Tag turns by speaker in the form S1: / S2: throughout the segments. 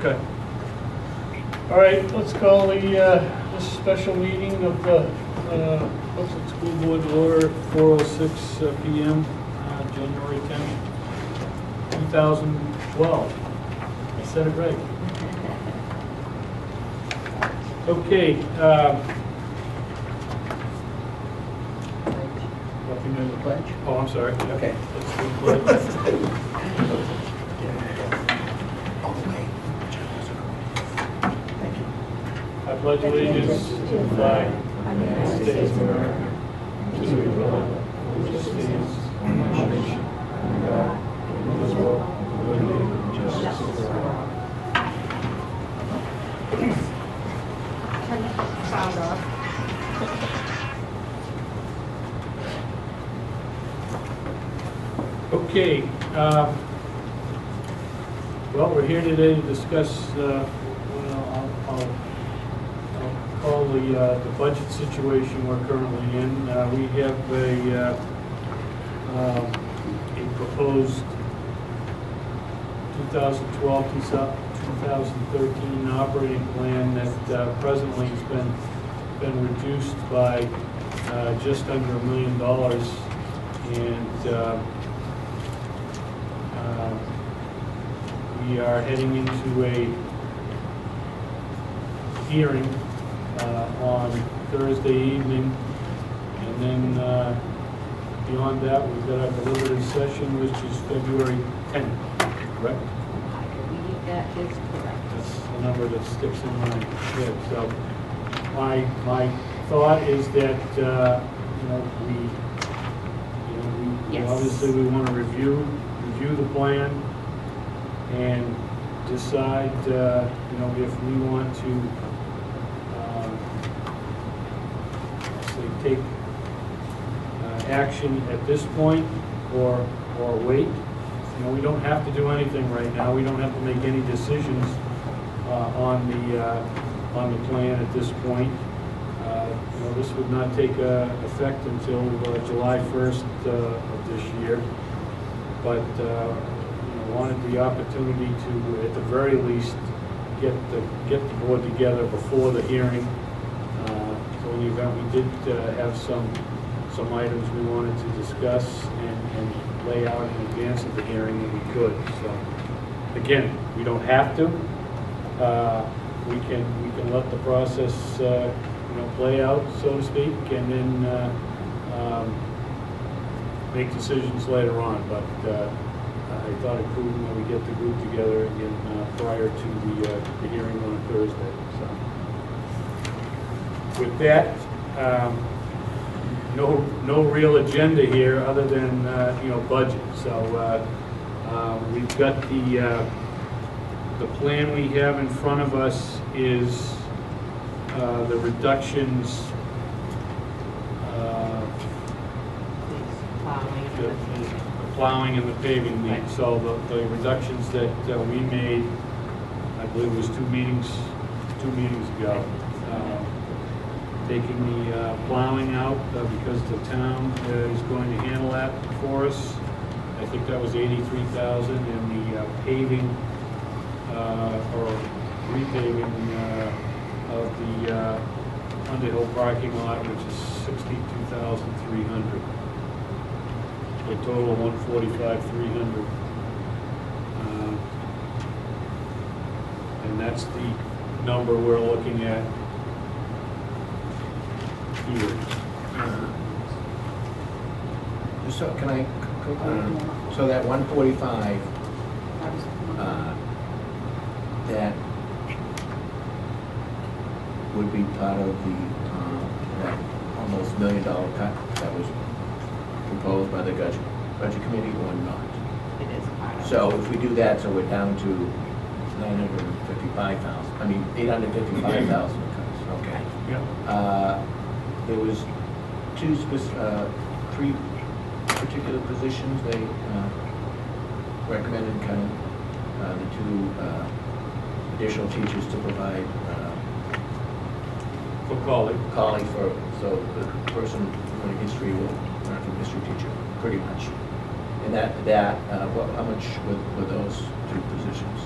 S1: Okay. All right, let's call the this special meeting of the What's School Board order 4:06 p.m. January 10th, 2012. I said it right. Okay.
S2: Welcome to the pledge.
S1: Oh, I'm sorry.
S2: Okay.
S1: Let's do the pledge.
S2: All the way. Thank you.
S1: I pledge allegiance to the flag of the United States of America, to the republic which stands one nation, under God, indivisible, with liberty and justice for all.
S3: Turn the sound off.
S1: Okay. Well, we're here today to discuss. I'll call the budget situation we're currently in. We have a proposed 2012-2013 operating plan that presently has been reduced by just under $1 million, and we are heading into a hearing on Thursday evening, and then beyond that, we've got our deliberative session, which is February 10th, correct?
S3: I believe that is correct.
S1: That's the number that sticks in my head. So my thought is that we
S3: Yes.
S1: obviously we want to review the plan and decide if we want to take action at this point or wait. We don't have to do anything right now. We don't have to make any decisions on the plan at this point. This would not take effect until July 1st of this year. But wanted the opportunity to, at the very least, get the board together before the hearing. So in the event we did have some items we wanted to discuss and lay out in advance of the hearing, that we could. So again, we don't have to. We can let the process play out, so to speak, and then make decisions later on. But I thought it prudent that we get the group together again prior to the hearing on Thursday. So with that, no real agenda here other than budget. So we've got the plan we have in front of us is the reductions. The plowing and the paving need. So the reductions that we made, I believe it was two meetings ago, taking the plowing out because the town is going to handle that for us. I think that was $83,000, and the paving or repaving of the Underhill parking lot, which is $62,300. A total of $145,300, and that's the number we're looking at here.
S2: So can I, so that 145, that would be part of the that almost $1 million cut that was proposed by the budget committee, or not?
S3: It is part of it.
S2: So if we do that, so we're down to 955,000. I mean 855,000 cuts. Okay.
S1: Yep.
S2: There was three particular positions they recommended cutting. The two additional teachers to provide
S1: For Colley.
S2: for, so the person learning history will learn from history teacher, pretty much. And how much were those two positions?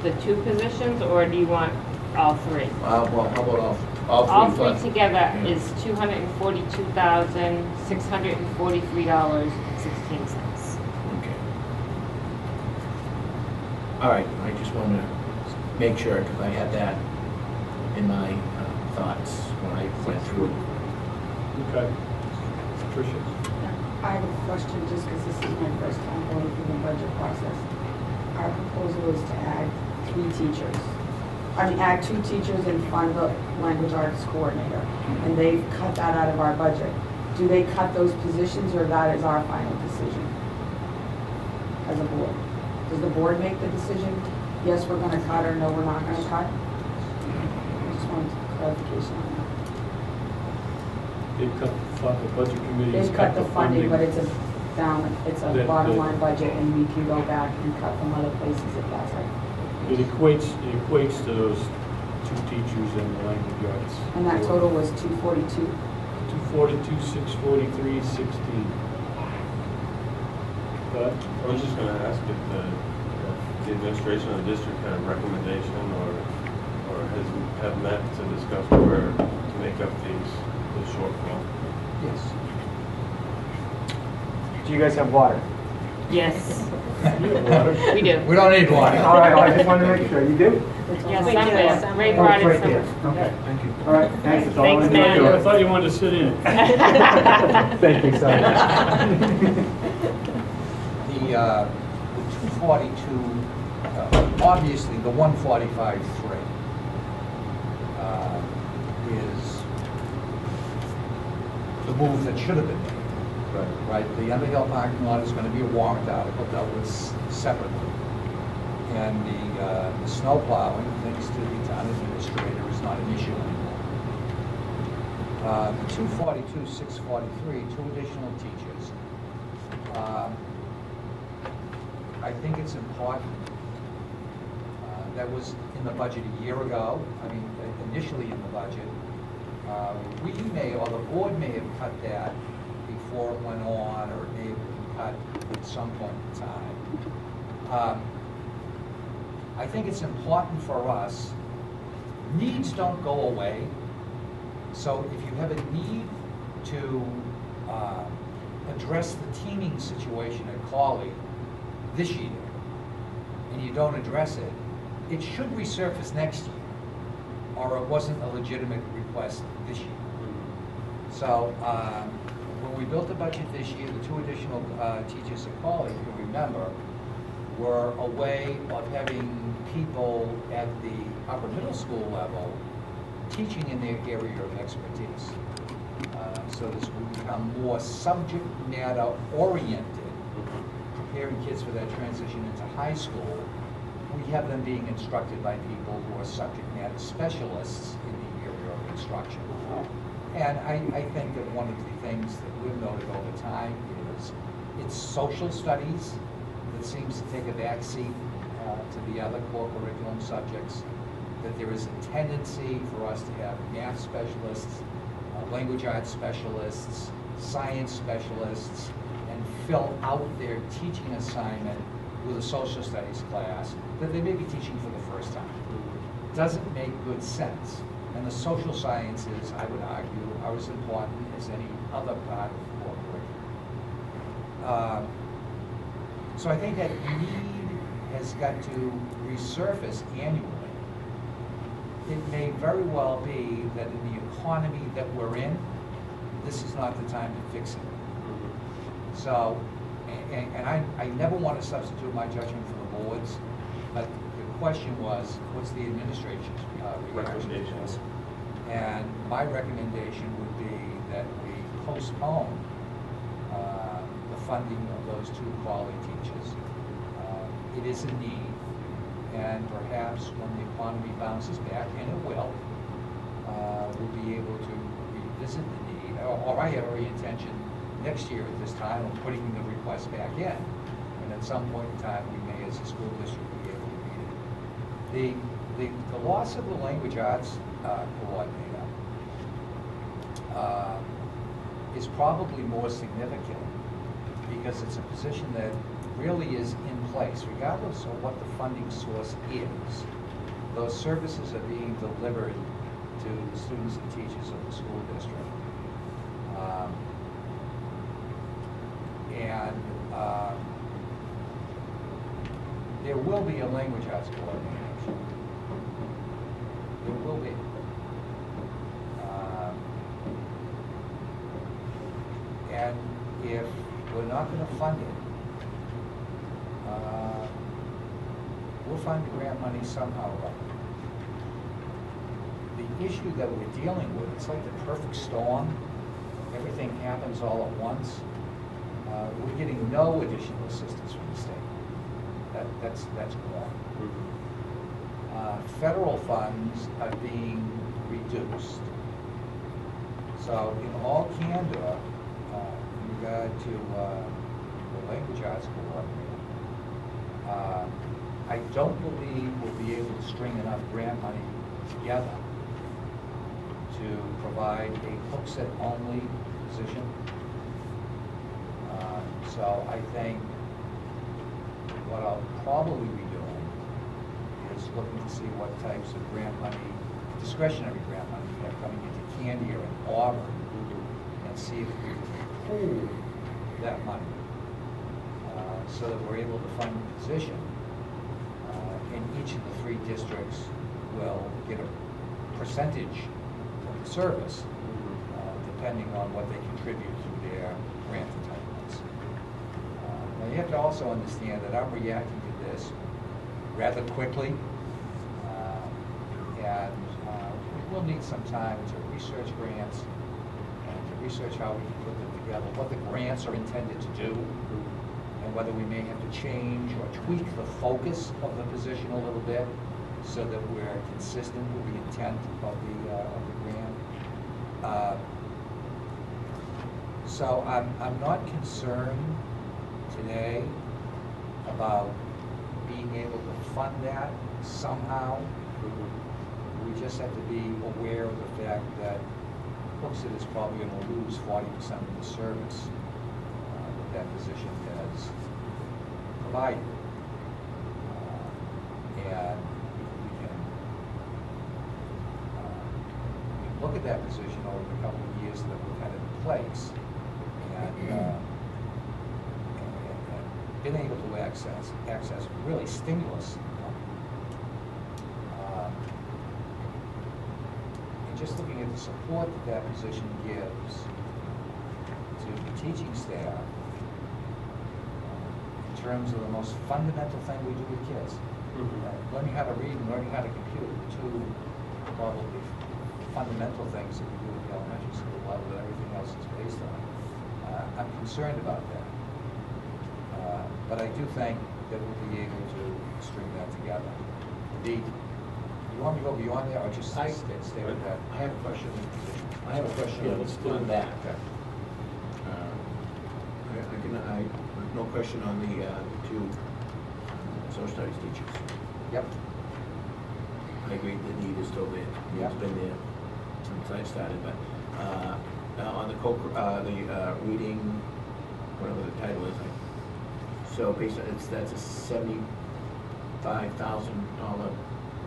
S4: the 2 positions, or do you want all 3?
S2: Well, how about all
S4: All
S2: three?
S4: 3 together is $242,643.16.
S2: Okay. All right, I just wanted to make sure, because I had that in my thoughts when I went through.
S1: Okay. Tricia?
S5: I have a question, just because this is my first time going through the budget process. Our proposal is to add 3 teachers. Add 2 teachers and fund the language arts coordinator. And they've cut that out of our budget. Do they cut those positions, or that is our final decision as a board? Does the board make the decision, yes, we're gonna cut, or no, we're not gonna cut? I just wanted clarification on that.
S1: They've cut the budget committee.
S5: They've cut the funding, but it's a
S1: That-
S5: bottom
S1: that-
S5: line budget, and we can go back and cut from other places if that's right.
S1: It equates to those 2 teachers in the language arts.
S5: And that total was 242.
S1: 242, 643, 16. But
S6: I was just gonna ask if the administration of the district had a recommendation or have met to discuss where to make up the shortfall.
S7: Yes. Do you guys have water?
S4: Yes,
S1: you have water.
S4: we do.
S7: We don't need water. All right, I just wanted to make sure. You do?
S4: Yes,
S3: We
S4: some
S3: do,
S4: there.
S3: some
S4: Ray
S3: do.
S4: brought
S7: Oh,
S4: it
S7: it's right there.
S4: some.
S7: Okay, thank you. All right, thanks. That's all I
S4: Thanks,
S7: wanted to
S4: Matt.
S7: do.
S1: I thought you wanted to sit in it.
S7: Thank you, sorry.
S8: The 242, obviously, the 145.3 is the move that should have been made. Right, the Underhill parking lot is going to be a warrant article dealt with separately. And the snow plowing, thanks to the town administrator, is not an issue anymore. The 242, 643, 2 additional teachers. I think it's important. That was in the budget a year ago. Initially in the budget. We may, or the board may have cut that before it went on, or it may have been cut at some point in time. I think it's important for us. Needs don't go away. So if you have a need to address the teaming situation at Cawley this year, and you don't address it, it should resurface next year, or it wasn't a legitimate request this year. So when we built the budget this year, the 2 additional teachers at Cawley, if you remember, were a way of having people at the upper middle school level teaching in their area of expertise. So this will become more subject matter oriented, preparing kids for that transition into high school. We have them being instructed by people who are subject matter specialists in the area of instruction. And I think that one of the things that we've noted over time is it's social studies that seems to take a backseat to the other core curriculum subjects, that there is a tendency for us to have math specialists, language arts specialists, science specialists, and fill out their teaching assignment with a social studies class that they may be teaching for the first time. Doesn't make good sense. And the social sciences, I would argue, are as important as any other part of the core curriculum. So I think that need has got to resurface annually. It may very well be that in the economy that we're in, this is not the time to fix it. So, and I never want to substitute my judgment for the board's, but the question was, what's the administration's reaction? And my recommendation would be that we postpone the funding of those 2 quality teachers. It is a need, and perhaps when the economy bounces back, and it will, we'll be able to revisit the need, or I have every intention next year at this time of putting the request back in. And at some point in time, we may, as a school district, be able to meet it. The loss of the language arts coordinator is probably more significant because it's a position that really is in place, regardless of what the funding source is. Those services are being delivered to the students and teachers of the school district. There will be a language arts coordinator. There will be. And if we're not going to fund it, we'll find the grant money somehow or other. The issue that we're dealing with, it's like the perfect storm. Everything happens all at once. We're getting no additional assistance from the state. That's gone. Federal funds are being reduced. So in all candor, in regard to the language arts coordinator, I don't believe we'll be able to string enough grant money together to provide a Hooksett only position. So I think what I'll probably be doing is looking to see what types of grant money, discretionary grant money we have coming into Candia and Auburn, and see if we can pool that money so that we're able to fund the position. And each of the 3 districts will get a percentage of the service, depending on what they contribute to their grant entitlements. Now you have to also understand that I'm reacting to this rather quickly, and we'll need some time to research grants and to research how we can put them together, what the grants are intended to do, and whether we may have to change or tweak the focus of the position a little bit so that we're consistent with the intent of the grant. So I'm not concerned today about being able to fund that somehow. We just have to be aware of the fact that Hooksett is probably going to lose 40% of the service that position has provided. And we can look at that position over the couple of years that we've had it in place, and been able to access really stimulus. And just looking at the support that that position gives to the teaching staff in terms of the most fundamental thing we do with kids. Learning how to read and learning how to compute, the 2 probably fundamental things that we do at the elementary school level that everything else is based on. I'm concerned about that. But I do think that we'll be able to string that together. You want me to go beyond that, or just stay with that?
S2: I have a question. I have a question on that.
S8: Okay.
S2: I have no question on the 2 social studies teachers.
S8: Yep.
S2: I agree the need is still there.
S8: Yeah.
S2: It's been there since I started, but on the reading, whatever the title is, so based on, that's a $75,000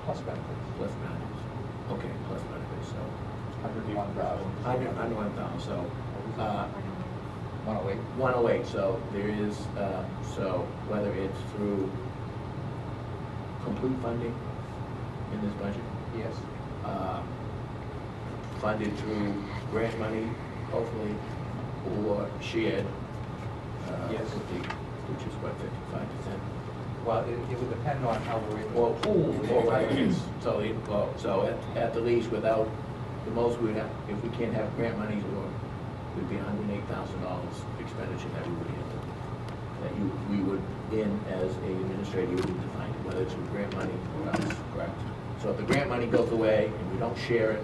S8: Plus benefits.
S2: plus benefits. Okay, plus benefits, so.
S8: 101,000.
S2: 101,000, so,
S8: 108.
S2: 108, so there is, so whether it's through complete funding in this budget,
S8: Yes.
S2: funded through grant money, hopefully, or shared,
S8: Yes.
S2: which is what, 55%?
S8: Well, it would depend on how we're able
S2: Well,
S8: to pool the entitlements.
S2: So at the least, without, the most we'd have, if we can't have grant money, would be $108,000 expenditure that we would handle. That we would, as a administrator, you would need to find it, whether it's with grant money or else, correct? So if the grant money goes away and we don't share it,